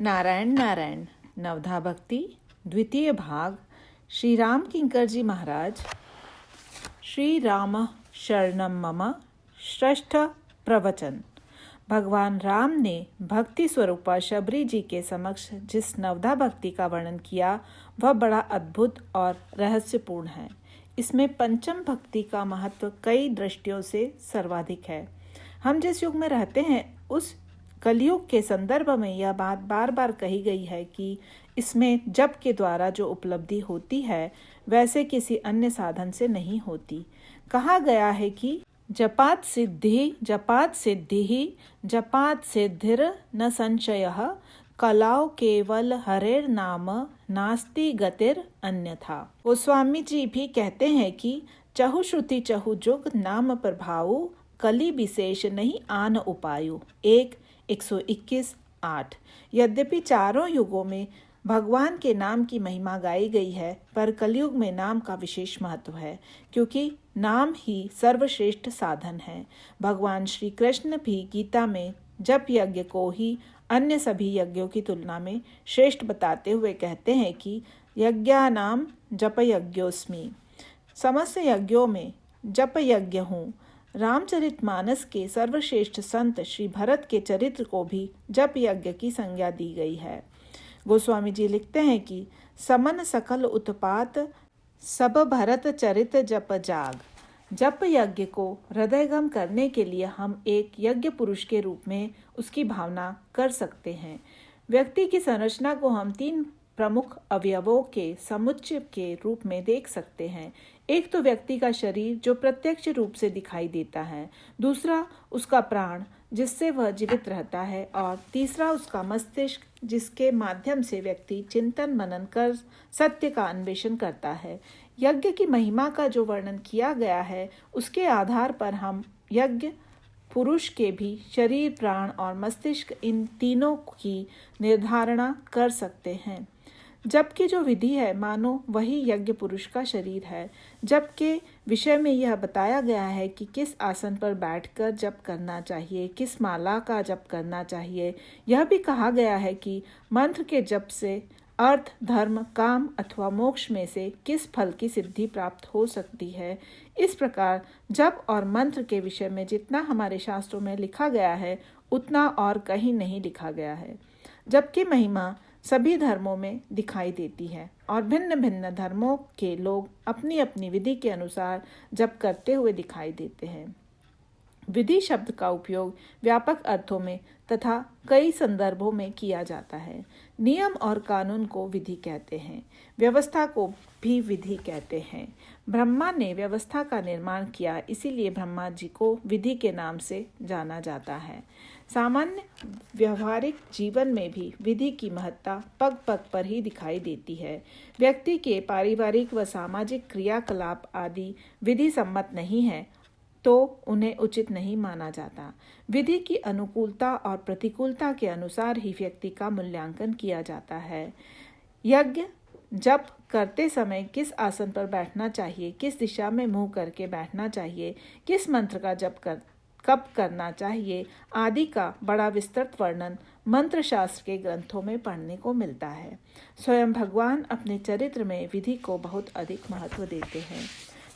नारायण नारायण नवधा भक्ति द्वितीय भाग। श्री राम किंकर जी महाराज। श्री राम शरणम मम श्रेष्ठ प्रवचन। भगवान राम ने भक्ति स्वरूपा शबरी जी के समक्ष जिस नवधा भक्ति का वर्णन किया वह बड़ा अद्भुत और रहस्यपूर्ण है। इसमें पंचम भक्ति का महत्व कई दृष्टियों से सर्वाधिक है। हम जिस युग में रहते हैं उस कलयुग के संदर्भ में यह बात बार बार कही गई है कि इसमें जप के द्वारा जो उपलब्धि होती है वैसे किसी अन्य साधन से नहीं होती। कहा गया है कि जपात सिद्धि जपात सिद्धिर न संशयः कलाओ केवल हरेर नाम नास्ति गतिर अन्यथा। गोस्वामी जी भी कहते हैं कि चहु श्रुति चहु जुग नाम प्रभाऊ कली विशेष नहीं आन उपायु। 1:121-8। यद्यपि चारों युगों में भगवान के नाम की महिमा गाई गई है, पर कलयुग में नाम का विशेष महत्व है, क्योंकि नाम ही सर्वश्रेष्ठ साधन है। भगवान श्री कृष्ण भी गीता में जप यज्ञ को ही अन्य सभी यज्ञों की तुलना में श्रेष्ठ बताते हुए कहते हैं कि यज्ञानाम जप यज्ञोस्मि। समस्त यज्ञों में जप यज्ञ हूँ। रामचरितमानस के सर्वश्रेष्ठ संत श्री भरत के चरित्र को भी जप यज्ञ की संज्ञा दी गई है। गोस्वामी जी लिखते हैं कि समन सकल उत्पात सब भरत चरित जप जाग। जप यज्ञ को हृदयगम करने के लिए हम एक यज्ञ पुरुष के रूप में उसकी भावना कर सकते हैं। व्यक्ति की संरचना को हम 3 प्रमुख अवयवों के समुच्चय के रूप में देख सकते हैं। एक तो व्यक्ति का शरीर जो प्रत्यक्ष रूप से दिखाई देता है, दूसरा उसका प्राण जिससे वह जीवित रहता है, और तीसरा उसका मस्तिष्क जिसके माध्यम से व्यक्ति चिंतन मनन कर सत्य का अन्वेषण करता है। यज्ञ की महिमा का जो वर्णन किया गया है उसके आधार पर हम यज्ञ पुरुष के भी शरीर, प्राण और मस्तिष्क, इन तीनों की निर्धारणा कर सकते हैं। जप की जो विधि है मानो वही यज्ञ पुरुष का शरीर है। जप के विषय में यह बताया गया है कि किस आसन पर बैठकर जप करना चाहिए, किस माला का जप करना चाहिए। यह भी कहा गया है कि मंत्र के जप से अर्थ, धर्म, काम अथवा मोक्ष में से किस फल की सिद्धि प्राप्त हो सकती है। इस प्रकार जप और मंत्र के विषय में जितना हमारे शास्त्रों में लिखा गया है उतना और कहीं नहीं लिखा गया है। जप की महिमा सभी धर्मों में दिखाई देती है और भिन्न भिन्न धर्मों के लोग अपनी अपनी विधि के अनुसार जप करते हुए दिखाई देते हैं। विधि शब्द का उपयोग व्यापक अर्थों में तथा कई संदर्भों में किया जाता है। नियम और कानून को विधि कहते हैं, व्यवस्था को भी विधि कहते हैं। ब्रह्मा ने व्यवस्था का निर्माण किया, इसीलिए ब्रह्मा जी को विधि के नाम से जाना जाता है। सामान्य व्यवहारिक जीवन में भी विधि की महत्ता पग पग पर ही दिखाई देती है। व्यक्ति के पारिवारिक व सामाजिक क्रियाकलाप आदि विधि सम्मत नहीं है तो उन्हें उचित नहीं माना जाता। विधि की अनुकूलता और प्रतिकूलता के अनुसार ही व्यक्ति का मूल्यांकन किया जाता है। यज्ञ जप करते समय किस आसन पर बैठना चाहिए, किस दिशा में मुंह करके बैठना चाहिए, किस मंत्र का जप कब करना चाहिए आदि का बड़ा विस्तृत वर्णन मंत्र शास्त्र के ग्रंथों में पढ़ने को मिलता है। स्वयं भगवान अपने चरित्र में विधि को बहुत अधिक महत्व देते हैं।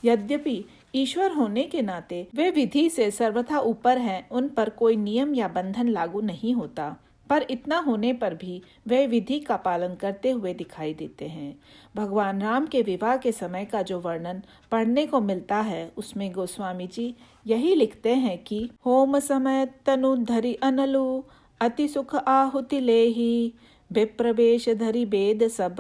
यद्यपि ईश्वर होने के नाते वे विधि से सर्वथा ऊपर हैं, उन पर कोई नियम या बंधन लागू नहीं होता, पर इतना होने पर भी वे विधि का पालन करते हुए दिखाई देते हैं। भगवान राम के विवाह के समय का जो वर्णन पढ़ने को मिलता है उसमें गोस्वामी जी यही लिखते हैं कि होम समय तनु धरि अनलु अति सुख आहुति लेहि विप्रवेश धरि वेद सब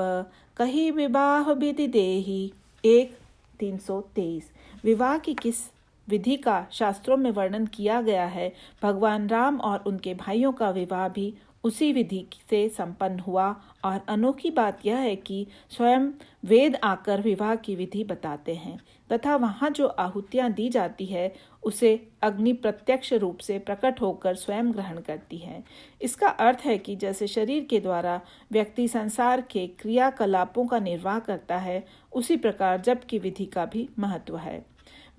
कही विवाह विधि देहि। 1:323। विवाह की किस विधि का शास्त्रों में वर्णन किया गया है। भगवान राम और उनके भाइयों का विवाह भी उसी विधि से संपन्न हुआ, और अनोखी बात यह है कि स्वयं वेद आकर विवाह की विधि बताते हैं तथा वहाँ जो आहुतियाँ दी जाती है उसे अग्नि प्रत्यक्ष रूप से प्रकट होकर स्वयं ग्रहण करती है। इसका अर्थ है कि जैसे शरीर के द्वारा व्यक्ति संसार के क्रियाकलापों का निर्वाह करता है, उसी प्रकार जप की विधि का भी महत्व है।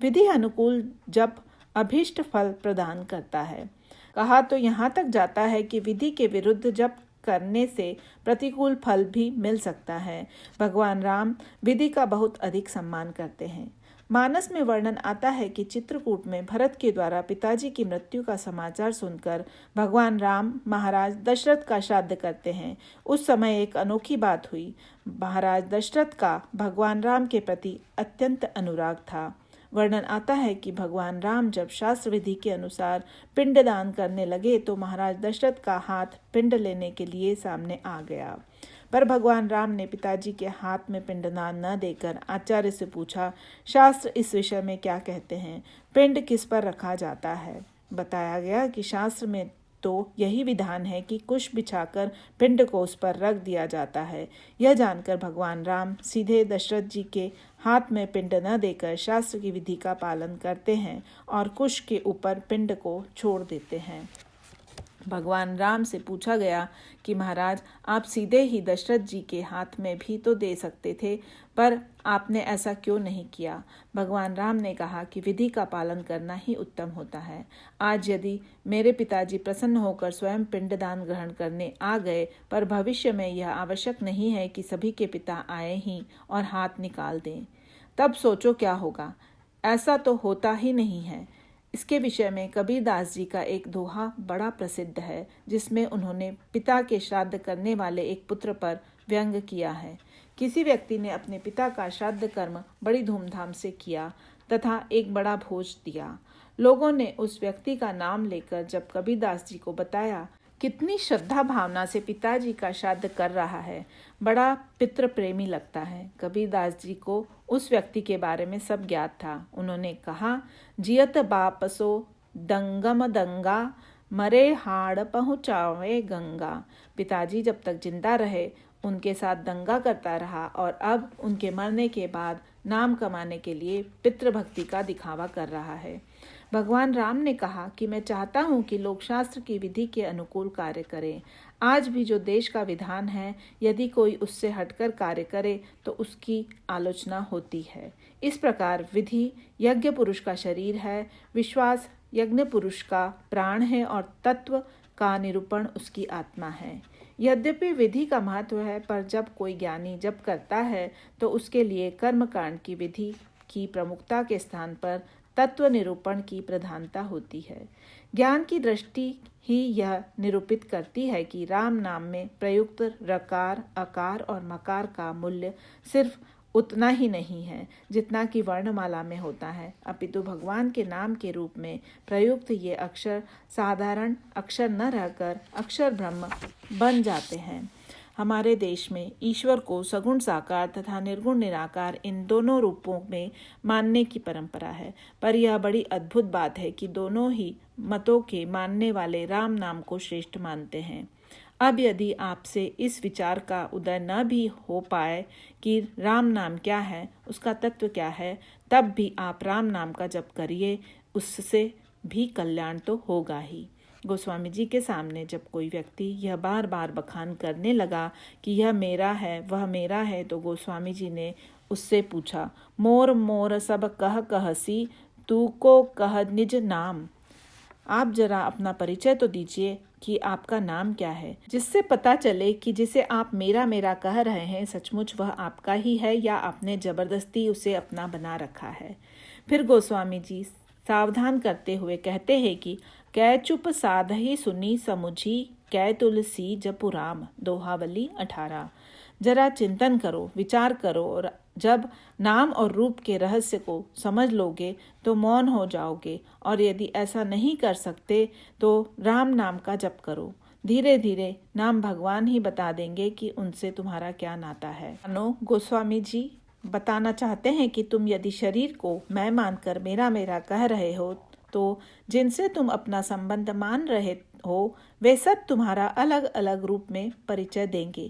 विधि अनुकूल जप अभीष्ट फल प्रदान करता है। कहा तो यहाँ तक जाता है कि विधि के विरुद्ध जप करने से प्रतिकूल फल भी मिल सकता है। भगवान राम विधि का बहुत अधिक सम्मान करते हैं। मानस में वर्णन आता है कि चित्रकूट में भरत के द्वारा पिताजी की मृत्यु का समाचार सुनकर भगवान राम महाराज दशरथ का श्राद्ध करते हैं। उस समय एक अनोखी बात हुई। महाराज दशरथ का भगवान राम के प्रति अत्यंत अनुराग था। वर्णन आता है कि भगवान राम जब शास्त्र विधि के अनुसार पिंडदान करने लगे तो महाराज दशरथ का हाथ पिंड लेने के लिए सामने आ गया, पर भगवान राम ने पिताजी के हाथ में पिंडदान न देकर आचार्य से पूछा, शास्त्र इस विषय में क्या कहते हैं? पिंड किस पर रखा जाता है? बताया गया कि शास्त्र में तो यही विधान है कि कुश बिछाकर पिंड को उस पर रख दिया जाता है। यह जानकर भगवान राम सीधे दशरथ जी के हाथ में पिंड न देकर शास्त्र की विधि का पालन करते हैं और कुश के ऊपर पिंड को छोड़ देते हैं। भगवान राम से पूछा गया कि महाराज, आप सीधे ही दशरथ जी के हाथ में भी तो दे सकते थे, पर आपने ऐसा क्यों नहीं किया? भगवान राम ने कहा कि विधि का पालन करना ही उत्तम होता है। आज यदि मेरे पिताजी प्रसन्न होकर स्वयं पिंडदान ग्रहण करने आ गए, पर भविष्य में यह आवश्यक नहीं है कि सभी के पिता आए ही और हाथ निकाल दें, तब सोचो क्या होगा। ऐसा तो होता ही नहीं है। इसके विषय में कबीरदास जी का एक दोहा बड़ा प्रसिद्ध है, जिसमें उन्होंने पिता के श्राद्ध करने वाले एक पुत्र पर व्यंग किया है। किसी व्यक्ति ने अपने पिता का श्राद्ध कर्म बड़ी धूमधाम से किया तथा एक बड़ा भोज दिया। लोगों ने उस व्यक्ति का नाम लेकर जब कबीरदास जी को बताया, कितनी श्रद्धा भावना से पिताजी का श्राद्ध कर रहा है, बड़ा पितृ प्रेमी लगता है। कबीरदास जी को उस व्यक्ति के बारे में सब ज्ञात था। उन्होंने कहा, जियत बापसो दंगम दंगा, मरे हाड़ पहुँचावे गंगा। पिताजी जब तक जिंदा रहे उनके साथ दंगा करता रहा और अब उनके मरने के बाद नाम कमाने के लिए पितृभक्ति का दिखावा कर रहा है। भगवान राम ने कहा कि मैं चाहता हूँ कि लोग शास्त्र की विधि के अनुकूल कार्य करें। आज भी जो देश का विधान है, यदि कोई उससे हटकर कार्य करे तो उसकी आलोचना होती है। इस प्रकार विधि यज्ञ पुरुष का शरीर है, विश्वास यज्ञ पुरुष का प्राण है और तत्व का निरूपण उसकी आत्मा है। यद्यपि विधि का महत्व है, पर जब कोई ज्ञानी जप करता है तो उसके लिए कर्मकांड की विधि की प्रमुखता के स्थान पर तत्व निरूपण की प्रधानता होती है। ज्ञान की दृष्टि ही यह निरूपित करती है कि राम नाम में प्रयुक्त रकार, अकार और मकार का मूल्य सिर्फ उतना ही नहीं है जितना कि वर्णमाला में होता है, अपितु भगवान के नाम के रूप में प्रयुक्त ये अक्षर साधारण अक्षर न रहकर अक्षर ब्रह्म बन जाते हैं। हमारे देश में ईश्वर को सगुण साकार तथा निर्गुण निराकार इन दोनों रूपों में मानने की परंपरा है, पर यह बड़ी अद्भुत बात है कि दोनों ही मतों के मानने वाले राम नाम को श्रेष्ठ मानते हैं। अब यदि आपसे इस विचार का उदय न भी हो पाए कि राम नाम क्या है, उसका तत्व क्या है, तब भी आप राम नाम का जप करिए, उससे भी कल्याण तो होगा ही। गोस्वामी जी के सामने जब कोई व्यक्ति यह बार बार बखान करने लगा कि यह मेरा है, वह मेरा है, तो गोस्वामी जी ने उससे पूछा, मोर मोर सब कह कहसी, तू को कह निज नाम। आप जरा अपना परिचय तो दीजिए कि आपका नाम क्या है, जिससे पता चले कि जिसे आप मेरा मेरा कह रहे हैं सचमुच वह आपका ही है या आपने जबरदस्ती उसे अपना बना रखा है। फिर गोस्वामी जी सावधान करते हुए कहते हैं कि कै चुप साधहि सुनी समुझी, कै तुलसी जपु राम। दोहावली 18। जरा चिंतन करो, विचार करो, और जब नाम और रूप के रहस्य को समझ लोगे तो मौन हो जाओगे, और यदि ऐसा नहीं कर सकते तो राम नाम का जप करो। धीरे धीरे नाम भगवान ही बता देंगे कि उनसे तुम्हारा क्या नाता है। गोस्वामी जी बताना चाहते हैं कि तुम यदि शरीर को मैं मानकर मेरा मेरा कह रहे हो तो जिनसे तुम अपना संबंध मान रहे हो वे सब तुम्हारा अलग अलग रूप में परिचय देंगे।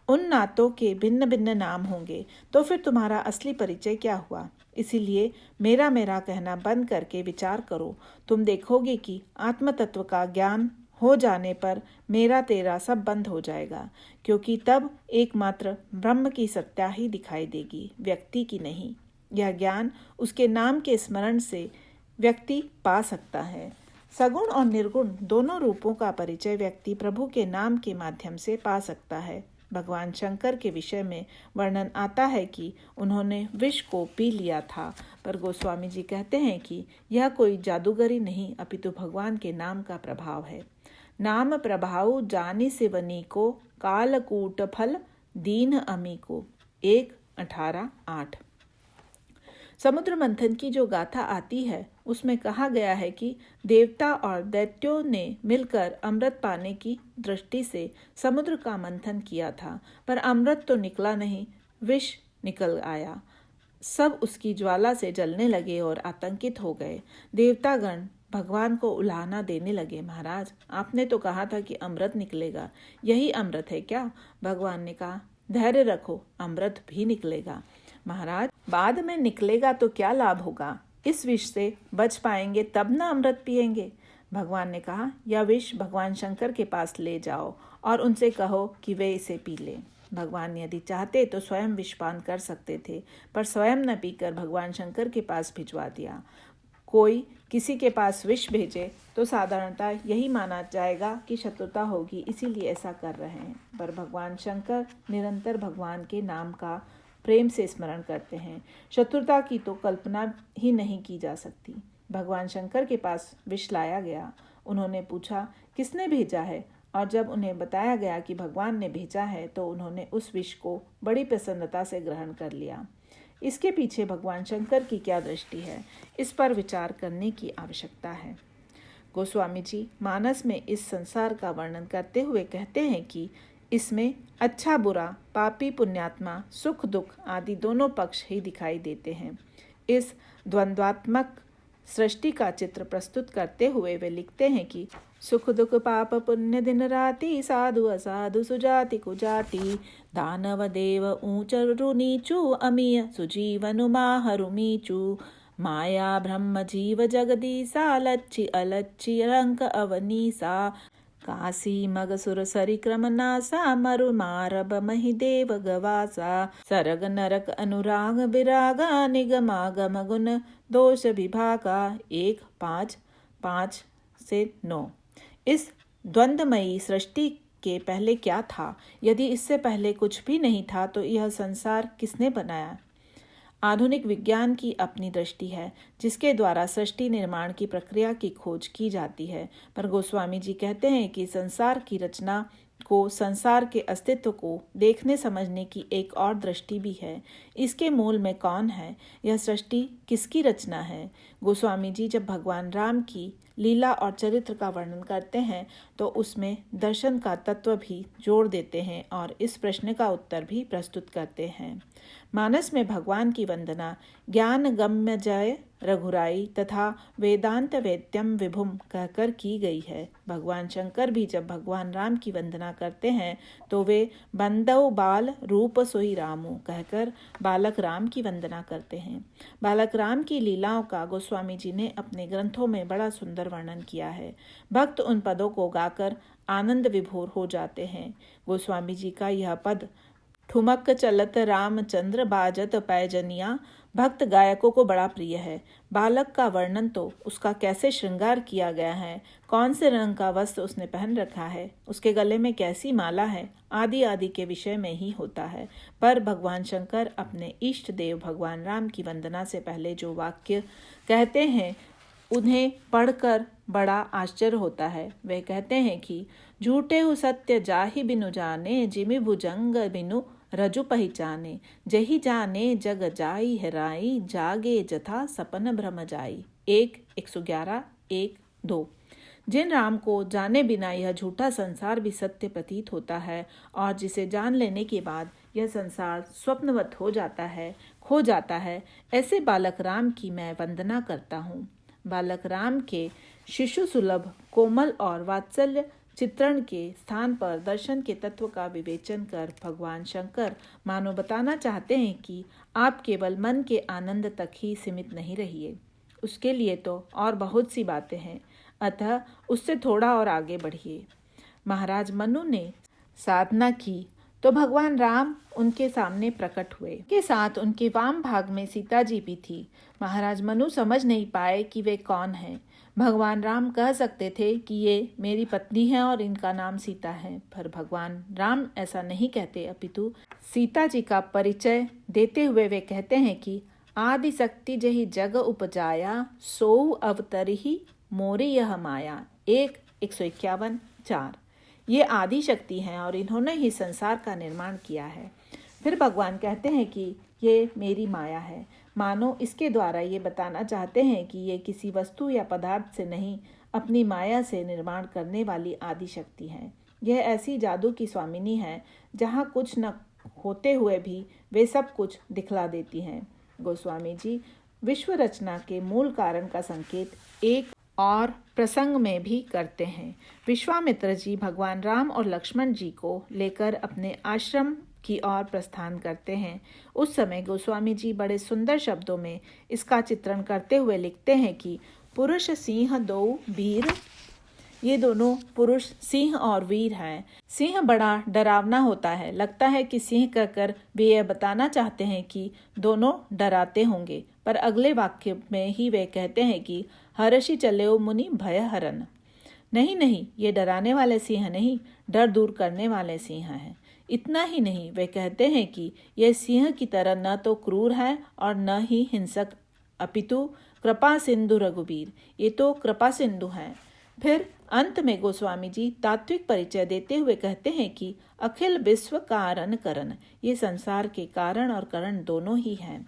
उन नातों के भिन्न भिन्न नाम होंगे, तो फिर तुम्हारा असली परिचय क्या हुआ? इसीलिए मेरा मेरा कहना बंद करके विचार करो। तुम देखोगे कि आत्म तत्व का ज्ञान हो जाने पर मेरा तेरा सब बंद हो जाएगा, क्योंकि तब एकमात्र ब्रह्म की सत्ता ही दिखाई देगी, व्यक्ति की नहीं। यह ज्ञान उसके नाम के स्मरण से व्यक्ति पा सकता है। सगुण और निर्गुण दोनों रूपों का परिचय व्यक्ति प्रभु के नाम के माध्यम से पा सकता है। भगवान शंकर के विषय में वर्णन आता है कि उन्होंने विष को पी लिया था, पर गोस्वामी जी कहते हैं कि यह कोई जादूगरी नहीं अपितु भगवान के नाम का प्रभाव है। नाम प्रभाव जानि सिवनी को कालकूट फल दीन अमी को 1:18-8। समुद्र मंथन की जो गाथा आती है उसमें कहा गया है कि देवता और दैत्यों ने मिलकर अमृत पाने की दृष्टि से समुद्र का मंथन किया था, पर अमृत तो निकला नहीं, विष निकल आया। सब उसकी ज्वाला से जलने लगे और आतंकित हो गए। देवतागण भगवान को उलाहना देने लगे, महाराज आपने तो कहा था कि अमृत निकलेगा, यही अमृत है क्या? भगवान ने कहा धैर्य रखो, अमृत भी निकलेगा। महाराज बाद में निकलेगा तो क्या लाभ होगा, इस विष से बच पाएंगे तब ना अमृत पिएंगे। भगवान ने कहा यह विष भगवान शंकर के पास ले जाओ और उनसे कहो कि वे इसे पी लें। भगवान यदि चाहते तो स्वयं विषपान कर सकते थे, पर स्वयं न पीकर भगवान शंकर के पास भिजवा दिया। कोई किसी के पास विष भेजे तो साधारणतः यही माना जाएगा कि शत्रुता होगी, इसीलिए ऐसा कर रहे हैं, पर भगवान शंकर निरंतर भगवान के नाम का प्रेम से स्मरण करते हैं। शत्रुता की तो कल्पना ही नहीं की जा सकती। भगवान शंकर के पास विष लाया गया। उन्होंने पूछा किसने भेजा है, और जब उन्हें बताया गया कि भगवान ने भेजा है तो उन्होंने उस विष को बड़ी प्रसन्नता से ग्रहण कर लिया। इसके पीछे भगवान शंकर की क्या दृष्टि है, इस पर विचार करने की आवश्यकता है। गोस्वामी जी मानस में इस संसार का वर्णन करते हुए कहते हैं कि इसमें अच्छा बुरा, पापी पुण्यात्मा, सुख दुख आदि दोनों पक्ष ही दिखाई देते हैं। इस द्वंद्वात्मक सृष्टि का चित्र प्रस्तुत करते हुए वे लिखते हैं कि सुख दुख पाप पुण्य दिन राति, साधु असाधु सुजाति कुजाति, दानव देव ऊंचरु नीचू, अमीय सुजीवनु माहरु मीचू, माया ब्रह्म जीव जगदीसा, लच्छी अलच्छी रंक अवनीसा, काशी मग सुर सरिक्रम नासा, मरु मारब महि देव गवासा, सरग नरक अनुराग विरागा, निगमागम गुण दोष विभागा। 1:5-5-9। इस द्वंद्वमयी सृष्टि के पहले क्या था? यदि इससे पहले कुछ भी नहीं था तो यह संसार किसने बनाया? आधुनिक विज्ञान की अपनी दृष्टि है जिसके द्वारा सृष्टि निर्माण की प्रक्रिया की खोज की जाती है, पर गोस्वामी जी कहते हैं कि संसार की रचना को, संसार के अस्तित्व को देखने समझने की एक और दृष्टि भी है। इसके मूल में कौन है? यह सृष्टि किसकी रचना है? गोस्वामी जी जब भगवान राम की लीला और चरित्र का वर्णन करते हैं तो उसमें दर्शन का तत्व भी जोड़ देते हैं और इस प्रश्न का उत्तर भी प्रस्तुत करते हैं। मानस में भगवान की वंदना ज्ञान गम्य जय रघुराई तथा वेदांत वेद्यम विभुम कहकर की गई है। भगवान शंकर भी जब भगवान राम की वंदना करते हैं तो वे बंदव बाल रूप सोई रामू कहकर बालक राम की वंदना करते हैं। बालक राम की लीलाओं का गोस्वामी जी ने अपने ग्रंथों में बड़ा सुंदर वर्णन किया है। भक्त उन पदों को गाकर आनंद विभोर हो जाते हैं। गोस्वामी जी का यह पद ठुमक चलत रामचंद्र बाजत पैजनिया भक्त गायकों को बड़ा प्रिय है। बालक का वर्णन तो उसका कैसे श्रृंगार किया गया है, कौन से रंग का वस्त्र उसने पहन रखा है, उसके गले में कैसी माला है, आदि आदि के विषय में ही होता है। पर भगवान शंकर अपने इष्ट देव भगवान राम की वंदना से पहले जो वाक्य कहते हैं उन्हें पढ़कर बड़ा आश्चर्य होता है। वे कहते हैं कि झूठे हु सत्य जाहि बिनु जाने, जिमि भुजंग बिनु रजु पहचाने, जही जाने जग जाई हेराई, जागे जथा सपन भ्रम जाई। 1:111-1:2। जिन राम को जाने बिना यह झूठा संसार भी सत्य प्रतीत होता है और जिसे जान लेने के बाद यह संसार स्वप्नवत हो जाता है, खो जाता है, ऐसे बालक राम की मैं वंदना करता हूँ। बालक राम के शिशु सुलभ कोमल और वात्सल्य चित्रण के स्थान पर दर्शन के तत्व का विवेचन कर भगवान शंकर मानो बताना चाहते हैं कि आप केवल मन के आनंद तक ही सीमित नहीं रहिए, उसके लिए तो और बहुत सी बातें हैं, अतः उससे थोड़ा और आगे बढ़िए। महाराज मनु ने साधना की तो भगवान राम उनके सामने प्रकट हुए। के साथ उनके वाम भाग में सीता जी भी थी। महाराज मनु समझ नहीं पाए कि वे कौन हैं। भगवान राम कह सकते थे कि ये मेरी पत्नी है और इनका नाम सीता है, पर भगवान राम ऐसा नहीं कहते, अपितु सीता जी का परिचय देते हुए वे कहते हैं कि आदि शक्ति जही जग उपजाया, सोऊ अवतरही मोरी यह माया। 1:151-4। ये आदि शक्ति हैं और इन्होंने ही संसार का निर्माण किया है। फिर भगवान कहते हैं कि ये मेरी माया है, मानो इसके द्वारा ये बताना चाहते हैं कि ये किसी वस्तु या पदार्थ से नहीं, अपनी माया से निर्माण करने वाली आदि शक्ति है। यह ऐसी जादू की स्वामिनी है जहाँ कुछ न होते हुए भी वे सब कुछ दिखला देती हैं। गोस्वामी जी विश्व रचना के मूल कारण का संकेत एक और प्रसंग में भी करते हैं। विश्वामित्र जी भगवान राम और लक्ष्मण जी को लेकर अपने आश्रम की ओर प्रस्थान करते हैं। उस समय गोस्वामी जी बड़े सुंदर शब्दों में इसका चित्रण करते हुए लिखते हैं कि पुरुष सिंह दो वीर, ये दोनों पुरुष सिंह और वीर हैं। सिंह बड़ा डरावना होता है, लगता है कि सिंह कहकर वे यह बताना चाहते हैं कि दोनों डराते होंगे, पर अगले वाक्य में ही वे कहते हैं कि हर्षि चलेओ मुनि भय हरन। नहीं, ये डराने वाले सिंह नहीं, डर दूर करने वाले सिंह हैं। इतना ही नहीं, वे कहते हैं कि यह सिंह की तरह न तो क्रूर है और न ही हिंसक, अपितु कृपा सिंधु रघुबीर, ये तो कृपा सिंधु हैं। फिर अंत में गोस्वामी जी तात्विक परिचय देते हुए कहते हैं कि अखिल विश्व कारण करण, ये संसार के कारण और करण दोनों ही हैं।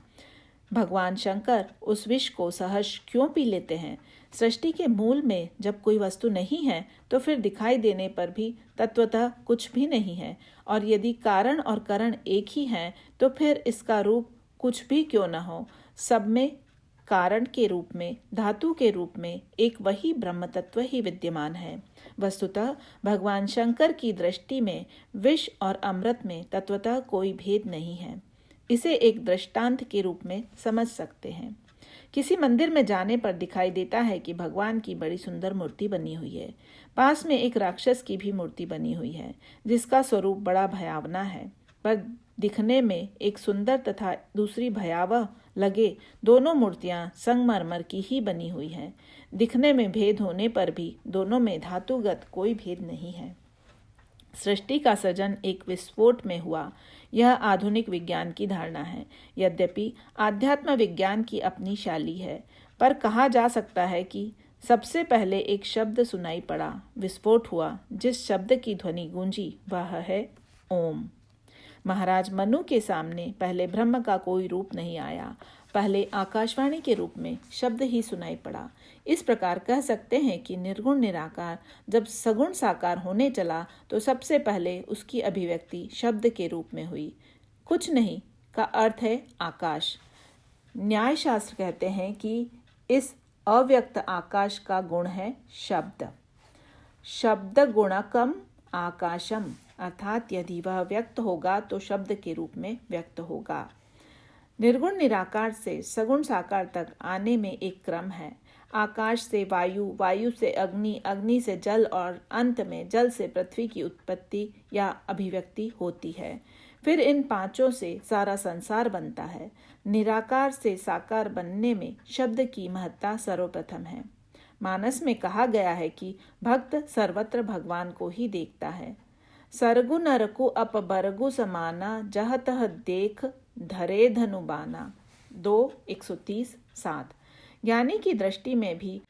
भगवान शंकर उस विष को सहर्ष क्यों पी लेते हैं? सृष्टि के मूल में जब कोई वस्तु नहीं है तो फिर दिखाई देने पर भी तत्वतः कुछ भी नहीं है, और यदि कारण और करण एक ही हैं तो फिर इसका रूप कुछ भी क्यों न हो, सब में कारण के रूप में, धातु के रूप में एक वही ब्रह्म तत्व ही विद्यमान है। वस्तुतः भगवान शंकर की दृष्टि में विष और अमृत में तत्वतः कोई भेद नहीं है। इसे एक दृष्टांत के रूप में समझ सकते हैं। किसी मंदिर में जाने पर दिखाई देता है कि भगवान की बड़ी सुंदर मूर्ति बनी हुई है। पास में एक राक्षस की भी मूर्ति बनी हुई है जिसका स्वरूप बड़ा भयावना है, पर दिखने में एक सुंदर तथा दूसरी भयावह लगे दोनों मूर्तियां संगमरमर की ही बनी हुई हैं। दिखने में भेद होने पर भी दोनों में धातुगत कोई भेद नहीं है। सृष्टि का सृजन एक विस्फोट में हुआ, यह आधुनिक विज्ञान की धारणा है। यद्यपि आध्यात्म विज्ञान की अपनी शैली है, पर कहा जा सकता है कि सबसे पहले एक शब्द सुनाई पड़ा, विस्फोट हुआ। जिस शब्द की ध्वनि गूंजी वह है ओम। महाराज मनु के सामने पहले ब्रह्म का कोई रूप नहीं आया, पहले आकाशवाणी के रूप में शब्द ही सुनाई पड़ा। इस प्रकार कह सकते हैं कि निर्गुण निराकार जब सगुण साकार होने चला तो सबसे पहले उसकी अभिव्यक्ति शब्द के रूप में हुई। कुछ नहीं का अर्थ है आकाश। न्याय शास्त्र कहते हैं कि इस अव्यक्त आकाश का गुण है शब्द। शब्द गुणकम आकाशम, अर्थात यदि वह व्यक्त होगा तो शब्द के रूप में व्यक्त होगा। निर्गुण निराकार से सगुण साकार तक आने में एक क्रम है। आकाश से वायु, वायु से अग्नि, अग्नि से जल और अंत में जल से पृथ्वी की उत्पत्ति या अभिव्यक्ति होती है। फिर इन पांचों से सारा संसार बनता है। निराकार से साकार बनने में शब्द की महत्ता सर्वप्रथम है। मानस में कहा गया है कि भक्त सर्वत्र भगवान को ही देखता है। सरगु नरकु अप बरगु समाना, जह तह देख धरे धनुबाना। 2:130-7। ज्ञानी की दृष्टि में भी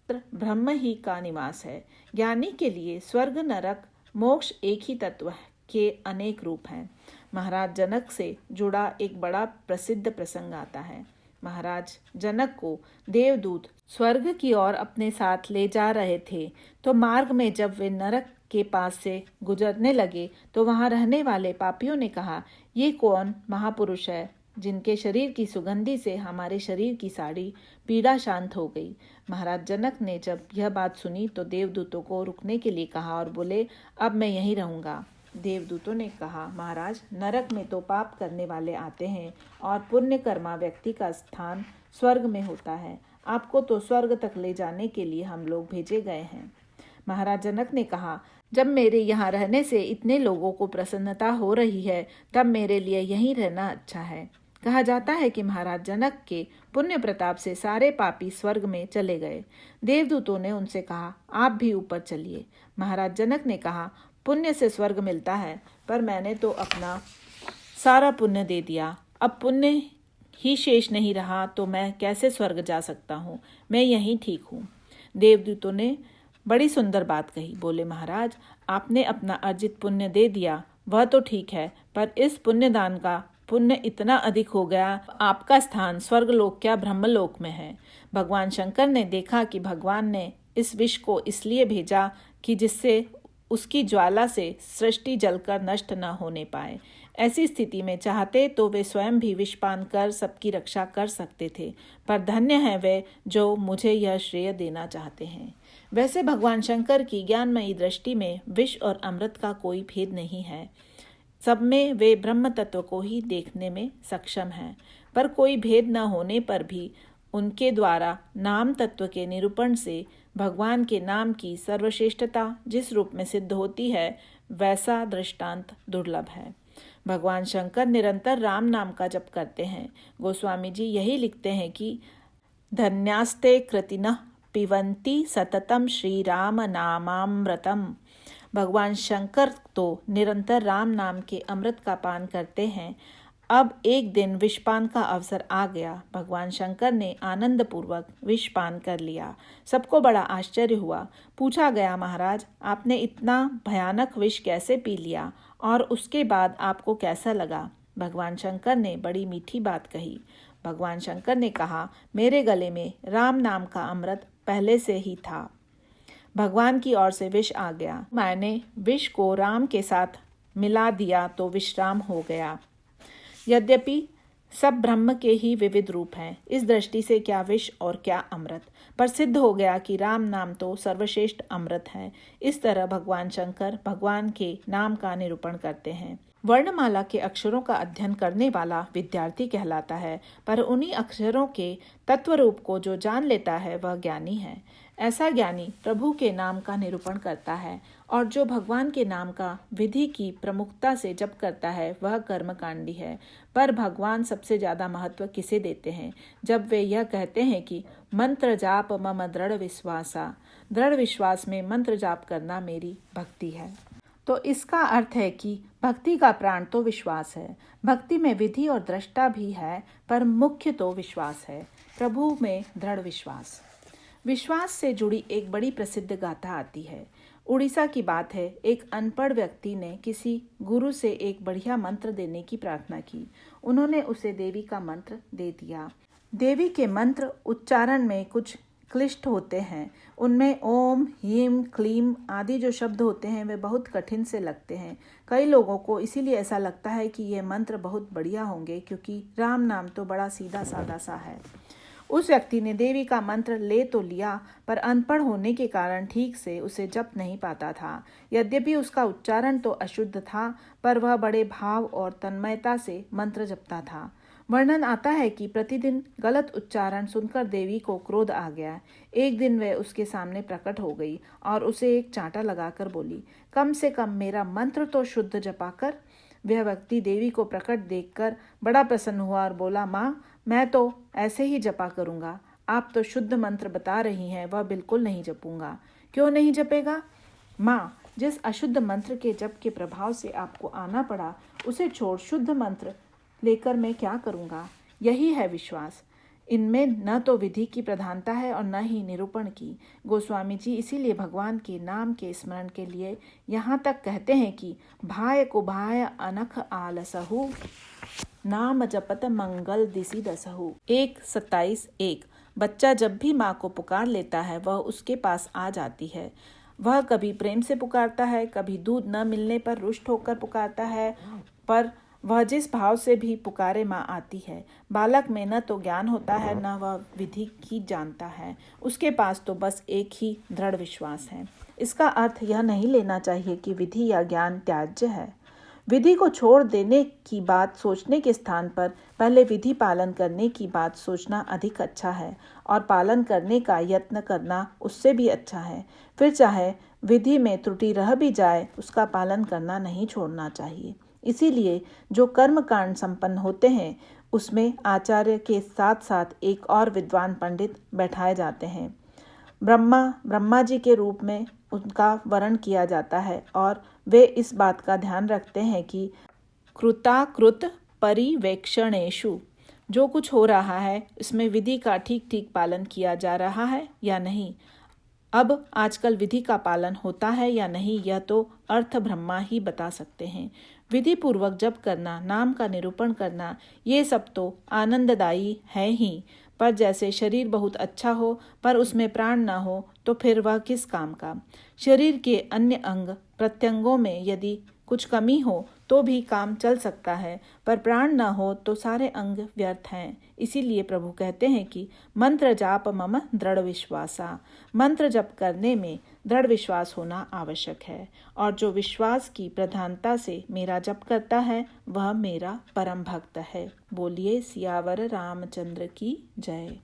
ब्रह्म ही का निवास है। ज्ञानी के लिए स्वर्ग नरक मोक्ष एक ही तत्व के अनेक रूप हैं। महाराज जनक से जुड़ा एक बड़ा प्रसिद्ध प्रसंग आता है। महाराज जनक को देवदूत स्वर्ग की ओर अपने साथ ले जा रहे थे, तो मार्ग में जब वे नरक के पास से गुजरने लगे तो वहां रहने वाले पापियों ने कहा, ये कौन महापुरुष है जिनके शरीर की सुगंधी से हमारे शरीर की सारी पीड़ा शांत हो गई। महाराज जनक ने जब यह बात सुनी तो देवदूतों को रुकने के लिए कहा और बोले, अब मैं यहीं रहूंगा। देवदूतों ने कहा, महाराज नरक में तो पाप करने वाले आते हैं और पुण्य कर्मा व्यक्ति का स्थान स्वर्ग में होता है। आपको तो स्वर्ग तक ले जाने के लिए हम लोग भेजे गए हैं। महाराज जनक ने कहा, जब मेरे यहाँ रहने से इतने लोगों को प्रसन्नता हो रही है तब मेरे लिए यहीं रहना अच्छा है। कहा जाता है कि महाराज जनक के पुण्य प्रताप से सारे पापी स्वर्ग में चले गए। देवदूतों ने उनसे कहा, आप भी ऊपर चलिए। महाराज जनक ने कहा, पुण्य से स्वर्ग मिलता है, पर मैंने तो अपना सारा पुण्य दे दिया। अब पुण्य ही शेष नहीं रहा तो मैं कैसे स्वर्ग जा सकता हूँ? मैं यहीं ठीक हूँ। देवदूतों ने बड़ी सुंदर बात कही। बोले, महाराज, आपने अपना अर्जित पुण्य दे दिया, वह तो ठीक है, पर इस पुण्यदान का पुण्य इतना अधिक हो गया, आपका स्थान स्वर्गलोक क्या ब्रह्मलोक में है। भगवान शंकर ने देखा कि भगवान ने इस विष को इसलिए भेजा कि जिससे उसकी ज्वाला से सृष्टि जलकर नष्ट न होने पाए। ऐसी स्थिति में चाहते तो वे स्वयं भी विषपान कर सबकी रक्षा कर सकते थे, पर धन्य है वे जो मुझे यह श्रेय देना चाहते हैं। वैसे भगवान शंकर की ज्ञानमयी दृष्टि में विष और अमृत का कोई भेद नहीं है। सब में वे ब्रह्म तत्व को ही देखने में सक्षम हैं, पर कोई भेद न होने पर भी उनके द्वारा नाम तत्व के निरूपण से भगवान के नाम की सर्वश्रेष्ठता जिस रूप में सिद्ध होती है, वैसा दृष्टांत दुर्लभ है। भगवान शंकर निरंतर राम नाम का जप करते हैं। गोस्वामी जी यही लिखते हैं कि धन्यास्ते कृतिनः पिबन्ति सततम श्री राम नामामृतम। भगवान शंकर तो निरंतर राम नाम के अमृत का पान करते हैं। अब एक दिन विषपान का अवसर आ गया। भगवान शंकर ने आनंद पूर्वक विषपान कर लिया। सबको बड़ा आश्चर्य हुआ। पूछा गया, महाराज, आपने इतना भयानक विष कैसे पी लिया और उसके बाद आपको कैसा लगा? भगवान शंकर ने बड़ी मीठी बात कही। भगवान शंकर ने कहा, मेरे गले में राम नाम का अमृत पहले से ही था। भगवान की ओर से विष आ गया। मैंने विष को राम के साथ मिला दिया तो विश्राम हो गया। यद्यपि सब ब्रह्म के ही विविध रूप हैं, इस दृष्टि से क्या विष और क्या अमृत, पर सिद्ध हो गया कि राम नाम तो सर्वश्रेष्ठ अमृत है। इस तरह भगवान शंकर भगवान के नाम का निरूपण करते हैं। वर्णमाला के अक्षरों का अध्ययन करने वाला विद्यार्थी कहलाता है, पर उन्हीं अक्षरों के तत्व रूप को जो जान लेता है वह ज्ञानी है। ऐसा ज्ञानी प्रभु के नाम का निरूपण करता है, और जो भगवान के नाम का विधि की प्रमुखता से जप करता है वह कर्मकांडी है। पर भगवान सबसे ज्यादा महत्व किसे देते हैं? जब वे यह कहते हैं कि मंत्र जाप मम दृढ़ विश्वासा, दृढ़ विश्वास में मंत्र जाप करना मेरी भक्ति है। तो इसका अर्थ है कि भक्ति का प्राण तो विश्वास है। भक्ति में विधि और दृष्टा भी है, पर मुख्य तो विश्वास है। प्रभु में दृढ़ विश्वास। विश्वास से जुड़ी एक बड़ी प्रसिद्ध गाथा आती है। उड़ीसा की बात है। एक अनपढ़ व्यक्ति ने किसी गुरु से एक बढ़िया मंत्र देने की प्रार्थना की। उन्होंने उसे देवी का मंत्र दे दिया। देवी के मंत्र उच्चारण में कुछ क्लिष्ट होते हैं। उनमें ओम, ह्रीम, क्लीम आदि जो शब्द होते हैं वे बहुत कठिन से लगते हैं। कई लोगों को इसीलिए ऐसा लगता है कि ये मंत्र बहुत बढ़िया होंगे, क्योंकि राम नाम तो बड़ा सीधा साधा सा है। उस व्यक्ति ने देवी का मंत्र ले तो लिया, पर अनपढ़ होने के कारण ठीक से उसे जप नहीं पाता था। यद्यपि उसका उच्चारण तो अशुद्ध था, पर वह बड़े भाव और तन्मयता से मंत्र जपता था। वर्णन आता है कि प्रतिदिन गलत उच्चारण सुनकर देवी को क्रोध आ गया। एक दिन वह उसके सामने प्रकट हो गई और उसे एक चांटा लगाकर बोली, कम से कम मेरा मंत्र तो शुद्ध जपा कर। वह व्यक्ति देवी को प्रकट देखकर बड़ा प्रसन्न हुआ और बोला, माँ, मैं तो ऐसे ही जपा करूँगा। आप तो शुद्ध मंत्र बता रही हैं, वह बिल्कुल नहीं जपूंगा। क्यों नहीं जपेगा? माँ, जिस अशुद्ध मंत्र के जप के प्रभाव से आपको आना पड़ा, उसे छोड़ शुद्ध मंत्र लेकर मैं क्या करूँगा? यही है विश्वास। इनमें न तो विधि की प्रधानता है और न ही निरूपण की। गोस्वामी जी इसीलिए भगवान के नाम के स्मरण के लिए यहाँ तक कहते हैं कि भाय को भाय अनख आलसहु, नाम जपत मंगल दिसी दसहु। 1:27-1। बच्चा जब भी माँ को पुकार लेता है वह उसके पास आ जाती है। वह कभी प्रेम से पुकारता है, कभी दूध न मिलने पर रुष्ट होकर पुकारता है, पर वह जिस भाव से भी पुकारे माँ आती है। बालक में न तो ज्ञान होता है न वह विधि की जानता है। उसके पास तो बस एक ही दृढ़ विश्वास है। इसका अर्थ यह नहीं लेना चाहिए कि विधि या ज्ञान त्याज्य है। विधि को छोड़ देने की बात सोचने के स्थान पर पहले विधि पालन करने की बात सोचना अधिक अच्छा है, और पालन करने का यत्न करना उससे भी अच्छा है। फिर चाहे विधि में त्रुटि रह भी जाए, उसका पालन करना नहीं छोड़ना चाहिए। इसीलिए जो कर्म कांड संपन्न होते हैं उसमें आचार्य के साथ साथ एक और विद्वान पंडित बैठाए जाते हैं। ब्रह्मा जी के रूप में उनका वर्ण किया जाता है और वे इस बात का ध्यान रखते हैं कि कृताकृत परिवेक्षणेषु, जो कुछ हो रहा है इसमें विधि का ठीक ठीक पालन किया जा रहा है या नहीं। अब आजकल विधि का पालन होता है या नहीं, यह तो अर्थ ब्रह्मा ही बता सकते हैं। विधि पूर्वक जप करना, नाम का निरूपण करना, ये सब तो आनंददायी है ही, पर जैसे शरीर बहुत अच्छा हो पर उसमें प्राण न हो तो फिर वह किस काम का। शरीर के अन्य अंग प्रत्यंगों में यदि कुछ कमी हो तो भी काम चल सकता है, पर प्राण न हो तो सारे अंग व्यर्थ हैं। इसीलिए प्रभु कहते हैं कि मंत्र जाप मम दृढ़ विश्वासा, मंत्र जप करने में दृढ़ विश्वास होना आवश्यक है, और जो विश्वास की प्रधानता से मेरा जप करता है वह मेरा परम भक्त है। बोलिए सियावर रामचंद्र की जय।